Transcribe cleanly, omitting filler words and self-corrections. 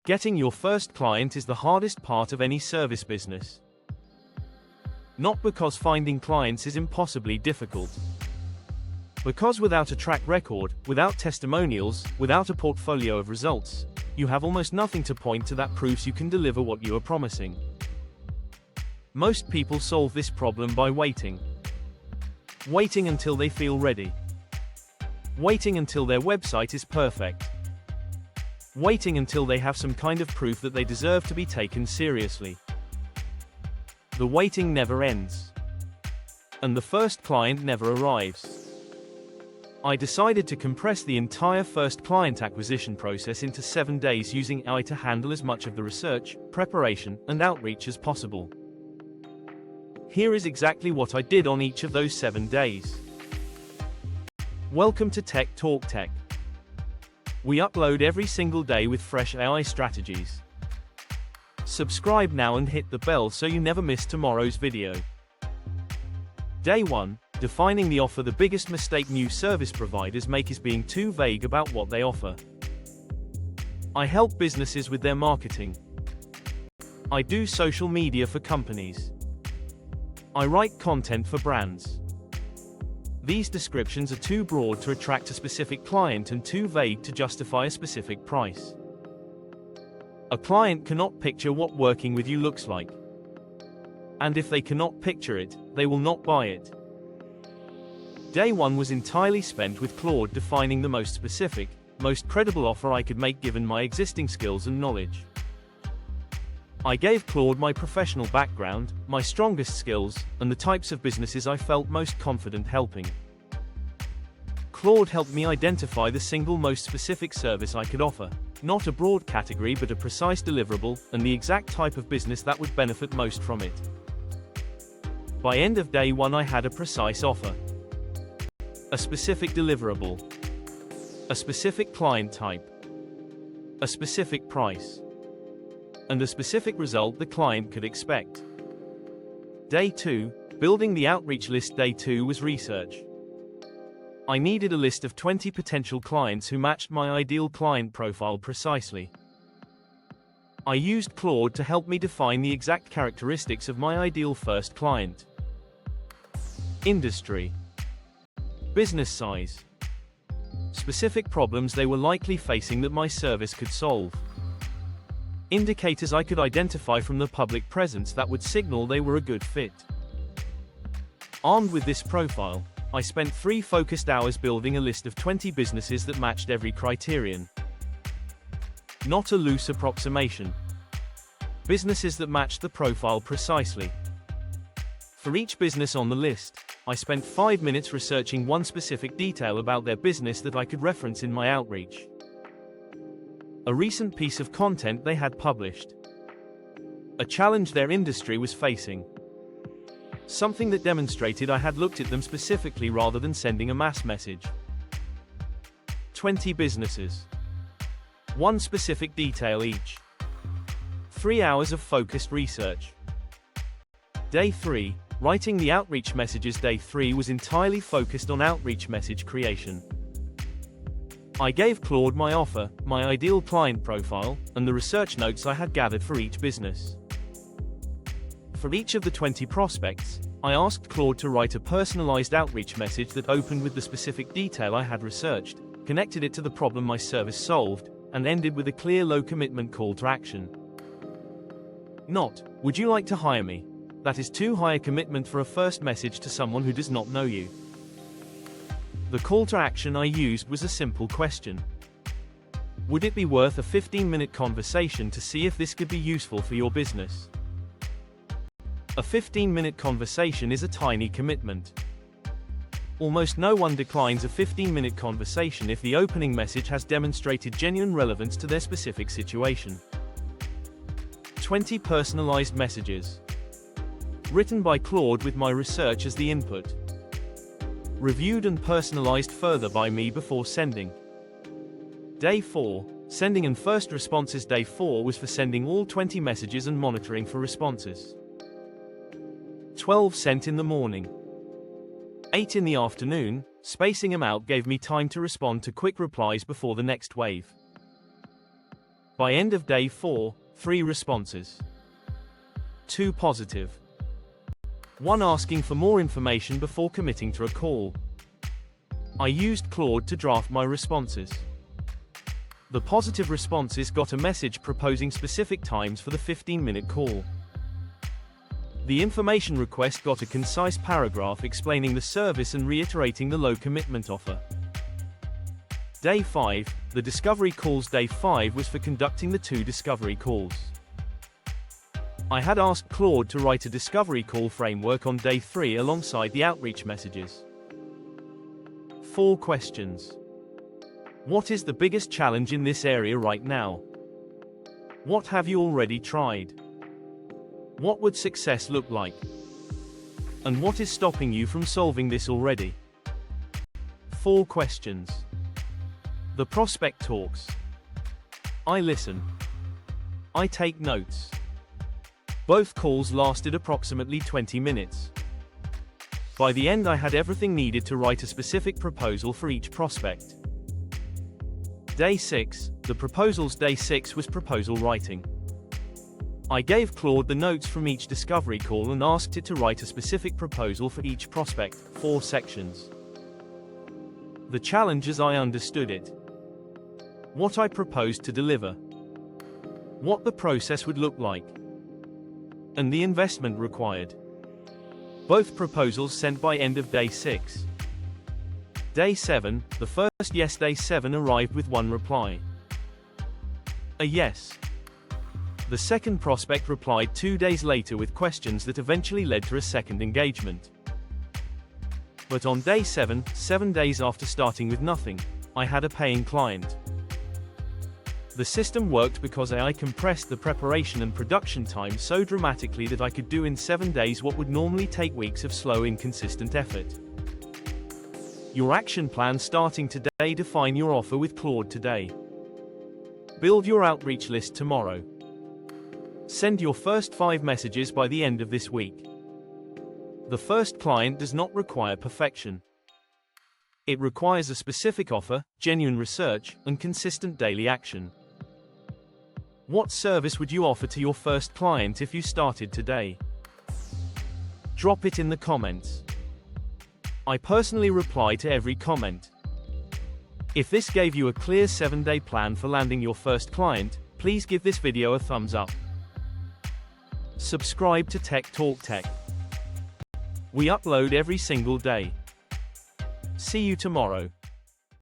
Getting your first client is the hardest part of any service business. Not because finding clients is impossibly difficult. Because without a track record, without testimonials, without a portfolio of results, you have almost nothing to point to that proves you can deliver what you are promising. Most people solve this problem by waiting. Waiting until they feel ready. Waiting until their website is perfect. Waiting until they have some kind of proof that they deserve to be taken seriously. The waiting never ends. And the first client never arrives. I decided to compress the entire first client acquisition process into 7 days using AI to handle as much of the research, preparation, and outreach as possible. Here is exactly what I did on each of those 7 days. Welcome to Tech Talk Tech. We upload every single day with fresh AI strategies. Subscribe now and hit the bell so you never miss tomorrow's video. Day 1. Defining the offer. The biggest mistake new service providers make is being too vague about what they offer. I help businesses with their marketing. I do social media for companies. I write content for brands. These descriptions are too broad to attract a specific client and too vague to justify a specific price. A client cannot picture what working with you looks like. And if they cannot picture it, they will not buy it. Day 1 was entirely spent with Claude defining the most specific, most credible offer I could make given my existing skills and knowledge. I gave Claude my professional background, my strongest skills, and the types of businesses I felt most confident helping. Claude helped me identify the single most specific service I could offer, not a broad category but a precise deliverable, and the exact type of business that would benefit most from it. By end of day 1 I had a precise offer. A specific deliverable. A specific client type. A specific price. And a specific result the client could expect. Day 2, building the outreach list. Day 2 was research. I needed a list of 20 potential clients who matched my ideal client profile precisely. I used Claude to help me define the exact characteristics of my ideal first client. Industry. Business size. Specific problems they were likely facing that my service could solve. Indicators I could identify from the public presence that would signal they were a good fit. Armed with this profile, I spent 3 focused hours building a list of 20 businesses that matched every criterion. Not a loose approximation. Businesses that matched the profile precisely. For each business on the list, I spent 5 minutes researching one specific detail about their business that I could reference in my outreach. A recent piece of content they had published. A challenge their industry was facing. Something that demonstrated I had looked at them specifically rather than sending a mass message. 20 businesses. One specific detail each. 3 hours of focused research. Day 3, writing the outreach messages. Day 3 was entirely focused on outreach message creation. I gave Claude my offer, my ideal client profile, and the research notes I had gathered for each business. For each of the 20 prospects, I asked Claude to write a personalized outreach message that opened with the specific detail I had researched, connected it to the problem my service solved, and ended with a clear low-commitment call to action. Not, "Would you like to hire me?" That is too high a commitment for a first message to someone who does not know you. The call to action I used was a simple question. Would it be worth a 15-minute conversation to see if this could be useful for your business? A 15-minute conversation is a tiny commitment. Almost no one declines a 15-minute conversation if the opening message has demonstrated genuine relevance to their specific situation. 20 personalized messages. Written by Claude with my research as the input. Reviewed and personalized further by me before sending. Day 4, sending and first responses. Day 4 was for sending all 20 messages and monitoring for responses. 12 sent in the morning. 8 in the afternoon, spacing them out gave me time to respond to quick replies before the next wave. By end of day 4, 3 responses. 2 positive. 1 asking for more information before committing to a call. I used Claude to draft my responses. The positive responses got a message proposing specific times for the 15-minute call. The information request got a concise paragraph explaining the service and reiterating the low commitment offer. Day 5, the discovery calls. Day 5 was for conducting the 2 discovery calls. I had asked Claude to write a discovery call framework on day 3 alongside the outreach messages. 4 questions. What is the biggest challenge in this area right now? What have you already tried? What would success look like? And what is stopping you from solving this already? 4 questions. The prospect talks. I listen. I take notes. Both calls lasted approximately 20 minutes. By the end, I had everything needed to write a specific proposal for each prospect. Day 6, the proposals. Day 6 was proposal writing. I gave Claude the notes from each discovery call and asked it to write a specific proposal for each prospect, 4 sections. The challenge as I understood it. What I proposed to deliver. What the process would look like. And the investment required. Both proposals sent by end of day 6. Day 7, the first yes. Day 7 arrived with 1 reply. A yes. The second prospect replied 2 days later with questions that eventually led to a second engagement. But on day 7, 7 days after starting with nothing, I had a paying client. The system worked because AI compressed the preparation and production time so dramatically that I could do in 7 days what would normally take weeks of slow, inconsistent effort. Your action plan starting today. Define your offer with Claude today. Build your outreach list tomorrow. Send your first 5 messages by the end of this week. The first client does not require perfection. It requires a specific offer, genuine research, and consistent daily action. What service would you offer to your first client if you started today? Drop it in the comments. I personally reply to every comment. If this gave you a clear 7-day plan for landing your first client, please give this video a thumbs up. Subscribe to Tech Talk Tech. We upload every single day. See you tomorrow.